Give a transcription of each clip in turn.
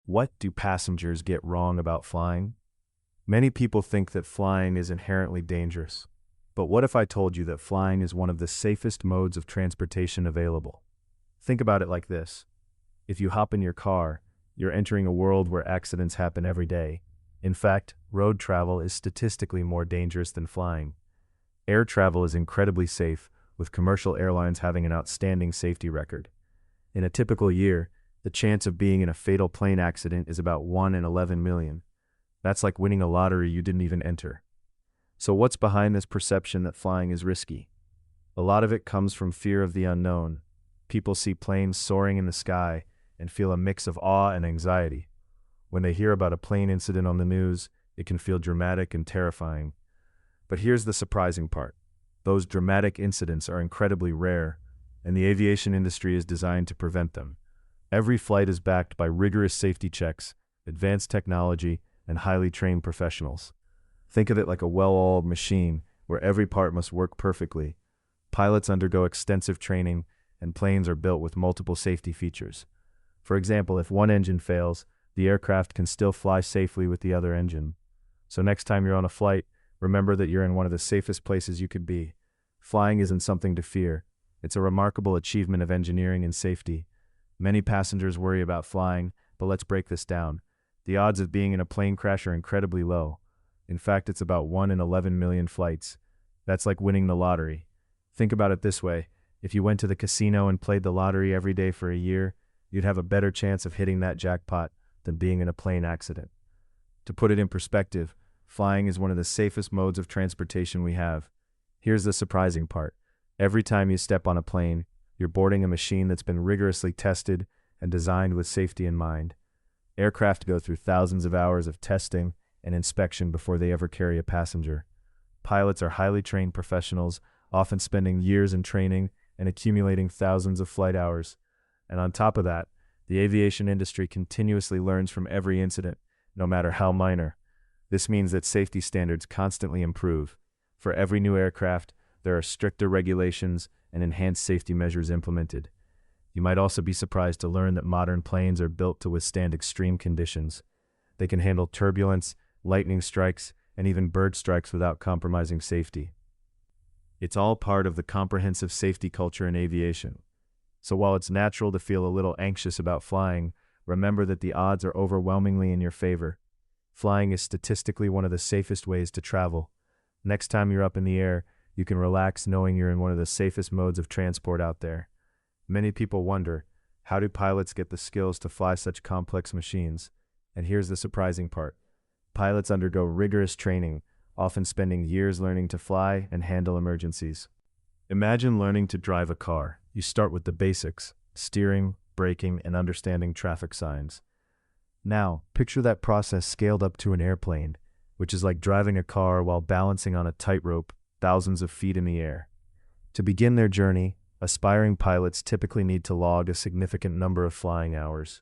What do passengers get wrong about flying? Many people think that flying is inherently dangerous. But what if I told you that flying is one of the safest modes of transportation available? Think about it like this. If you hop in your car, you're entering a world where accidents happen every day. In fact, road travel is statistically more dangerous than flying. Air travel is incredibly safe, with commercial airlines having an outstanding safety record. In a typical year, the chance of being in a fatal plane accident is about 1 in 11 million. That's like winning a lottery you didn't even enter. So what's behind this perception that flying is risky? A lot of it comes from fear of the unknown. People see planes soaring in the sky and feel a mix of awe and anxiety. When they hear about a plane incident on the news, it can feel dramatic and terrifying. But here's the surprising part. Those dramatic incidents are incredibly rare, and the aviation industry is designed to prevent them. Every flight is backed by rigorous safety checks, advanced technology, and highly trained professionals. Think of it like a well-oiled machine where every part must work perfectly. Pilots undergo extensive training, and planes are built with multiple safety features. For example, if one engine fails, the aircraft can still fly safely with the other engine. So next time you're on a flight, remember that you're in one of the safest places you could be. Flying isn't something to fear. It's a remarkable achievement of engineering and safety. Many passengers worry about flying, but let's break this down. The odds of being in a plane crash are incredibly low. In fact, it's about 1 in 11 million flights. That's like winning the lottery. Think about it this way. If you went to the casino and played the lottery every day for a year, you'd have a better chance of hitting that jackpot than being in a plane accident. To put it in perspective, flying is one of the safest modes of transportation we have. Here's the surprising part. Every time you step on a plane, you're boarding a machine that's been rigorously tested and designed with safety in mind. Aircraft go through thousands of hours of testing and inspection before they ever carry a passenger. Pilots are highly trained professionals, often spending years in training and accumulating thousands of flight hours. And on top of that, the aviation industry continuously learns from every incident, no matter how minor. This means that safety standards constantly improve. For every new aircraft, there are stricter regulations and enhanced safety measures implemented. You might also be surprised to learn that modern planes are built to withstand extreme conditions. They can handle turbulence, lightning strikes, and even bird strikes without compromising safety. It's all part of the comprehensive safety culture in aviation. So while it's natural to feel a little anxious about flying, remember that the odds are overwhelmingly in your favor. Flying is statistically one of the safest ways to travel. Next time you're up in the air, you can relax knowing you're in one of the safest modes of transport out there. Many people wonder, how do pilots get the skills to fly such complex machines? And here's the surprising part. Pilots undergo rigorous training, often spending years learning to fly and handle emergencies. Imagine learning to drive a car. You start with the basics: steering, braking, and understanding traffic signs. Now, picture that process scaled up to an airplane, which is like driving a car while balancing on a tightrope thousands of feet in the air. To begin their journey, aspiring pilots typically need to log a significant number of flying hours.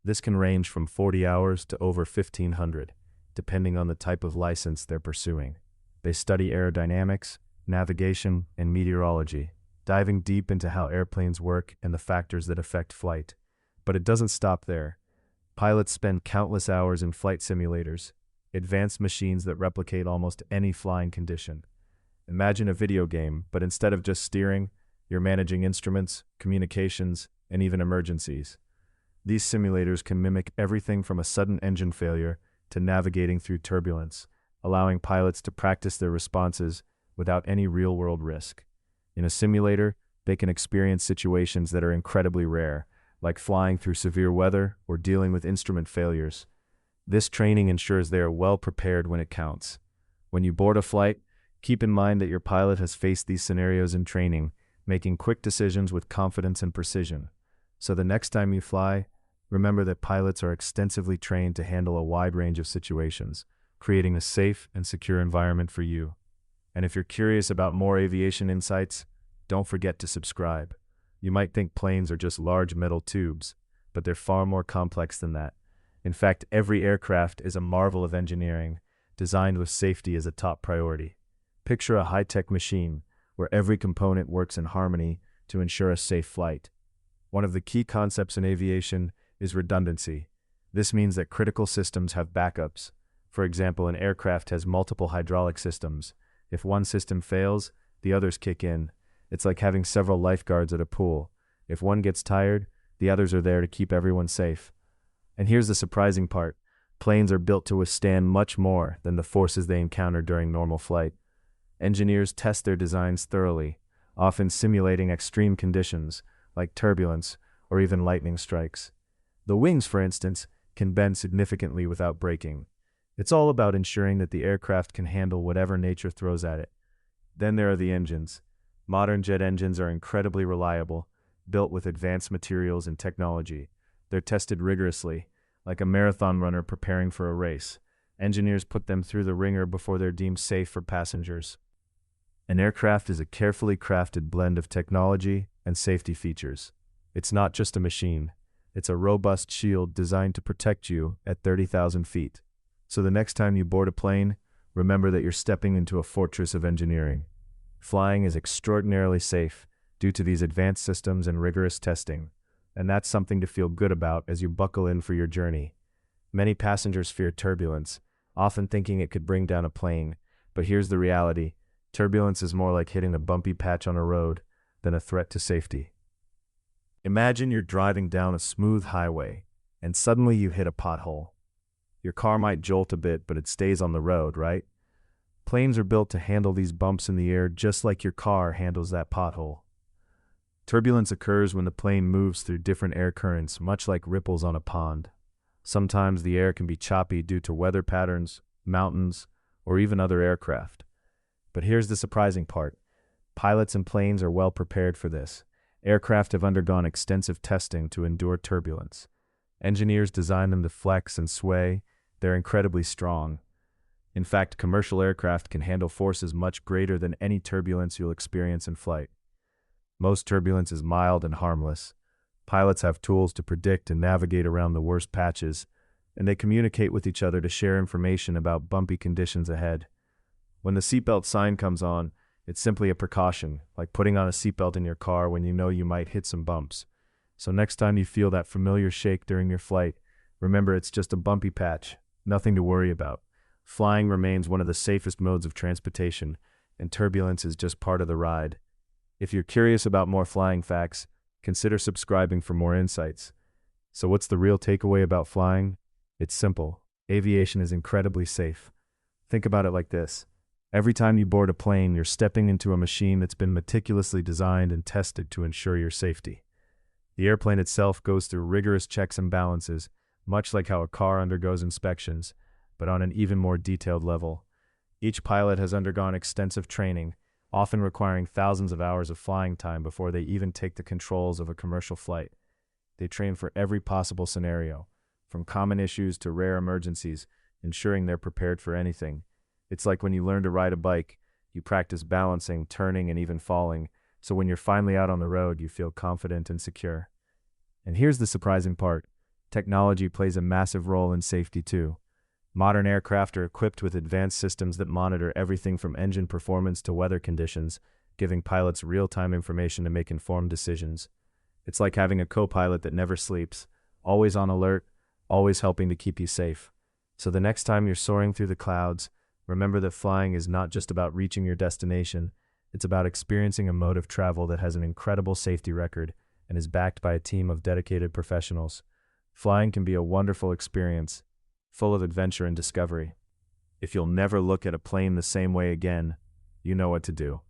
This can range from 40 hours to over 1,500, depending on the type of license they're pursuing. They study aerodynamics, navigation, and meteorology, diving deep into how airplanes work and the factors that affect flight. But it doesn't stop there. Pilots spend countless hours in flight simulators, advanced machines that replicate almost any flying condition. Imagine a video game, but instead of just steering, you're managing instruments, communications, and even emergencies. These simulators can mimic everything from a sudden engine failure to navigating through turbulence, allowing pilots to practice their responses without any real-world risk. In a simulator, they can experience situations that are incredibly rare, like flying through severe weather or dealing with instrument failures. This training ensures they are well prepared when it counts. When you board a flight, keep in mind that your pilot has faced these scenarios in training, making quick decisions with confidence and precision. So the next time you fly, remember that pilots are extensively trained to handle a wide range of situations, creating a safe and secure environment for you. And if you're curious about more aviation insights, don't forget to subscribe. You might think planes are just large metal tubes, but they're far more complex than that. In fact, every aircraft is a marvel of engineering, designed with safety as a top priority. Picture a high-tech machine where every component works in harmony to ensure a safe flight. One of the key concepts in aviation is redundancy. This means that critical systems have backups. For example, an aircraft has multiple hydraulic systems. If one system fails, the others kick in. It's like having several lifeguards at a pool. If one gets tired, the others are there to keep everyone safe. And here's the surprising part. Planes are built to withstand much more than the forces they encounter during normal flight. Engineers test their designs thoroughly, often simulating extreme conditions like turbulence or even lightning strikes. The wings, for instance, can bend significantly without breaking. It's all about ensuring that the aircraft can handle whatever nature throws at it. Then there are the engines. Modern jet engines are incredibly reliable, built with advanced materials and technology. They're tested rigorously, like a marathon runner preparing for a race. Engineers put them through the ringer before they're deemed safe for passengers. An aircraft is a carefully crafted blend of technology and safety features. It's not just a machine. It's a robust shield designed to protect you at 30,000 feet. So the next time you board a plane, remember that you're stepping into a fortress of engineering. Flying is extraordinarily safe due to these advanced systems and rigorous testing, and that's something to feel good about as you buckle in for your journey. Many passengers fear turbulence, often thinking it could bring down a plane, but here's the reality. Turbulence is more like hitting a bumpy patch on a road than a threat to safety. Imagine you're driving down a smooth highway, and suddenly you hit a pothole. Your car might jolt a bit, but it stays on the road, right? Planes are built to handle these bumps in the air just like your car handles that pothole. Turbulence occurs when the plane moves through different air currents, much like ripples on a pond. Sometimes the air can be choppy due to weather patterns, mountains, or even other aircraft. But here's the surprising part. Pilots and planes are well prepared for this. Aircraft have undergone extensive testing to endure turbulence. Engineers design them to flex and sway. They're incredibly strong. In fact, commercial aircraft can handle forces much greater than any turbulence you'll experience in flight. Most turbulence is mild and harmless. Pilots have tools to predict and navigate around the worst patches, and they communicate with each other to share information about bumpy conditions ahead. When the seatbelt sign comes on, it's simply a precaution, like putting on a seatbelt in your car when you know you might hit some bumps. So next time you feel that familiar shake during your flight, remember it's just a bumpy patch, nothing to worry about. Flying remains one of the safest modes of transportation, and turbulence is just part of the ride. If you're curious about more flying facts, consider subscribing for more insights. So what's the real takeaway about flying? It's simple. Aviation is incredibly safe. Think about it like this. Every time you board a plane, you're stepping into a machine that's been meticulously designed and tested to ensure your safety. The airplane itself goes through rigorous checks and balances, much like how a car undergoes inspections, but on an even more detailed level. Each pilot has undergone extensive training, often requiring thousands of hours of flying time before they even take the controls of a commercial flight. They train for every possible scenario, from common issues to rare emergencies, ensuring they're prepared for anything. It's like when you learn to ride a bike, you practice balancing, turning, and even falling, so when you're finally out on the road, you feel confident and secure. And here's the surprising part. Technology plays a massive role in safety too. Modern aircraft are equipped with advanced systems that monitor everything from engine performance to weather conditions, giving pilots real-time information to make informed decisions. It's like having a co-pilot that never sleeps, always on alert, always helping to keep you safe. So the next time you're soaring through the clouds, remember that flying is not just about reaching your destination, it's about experiencing a mode of travel that has an incredible safety record and is backed by a team of dedicated professionals. Flying can be a wonderful experience, full of adventure and discovery. If you'll never look at a plane the same way again, you know what to do.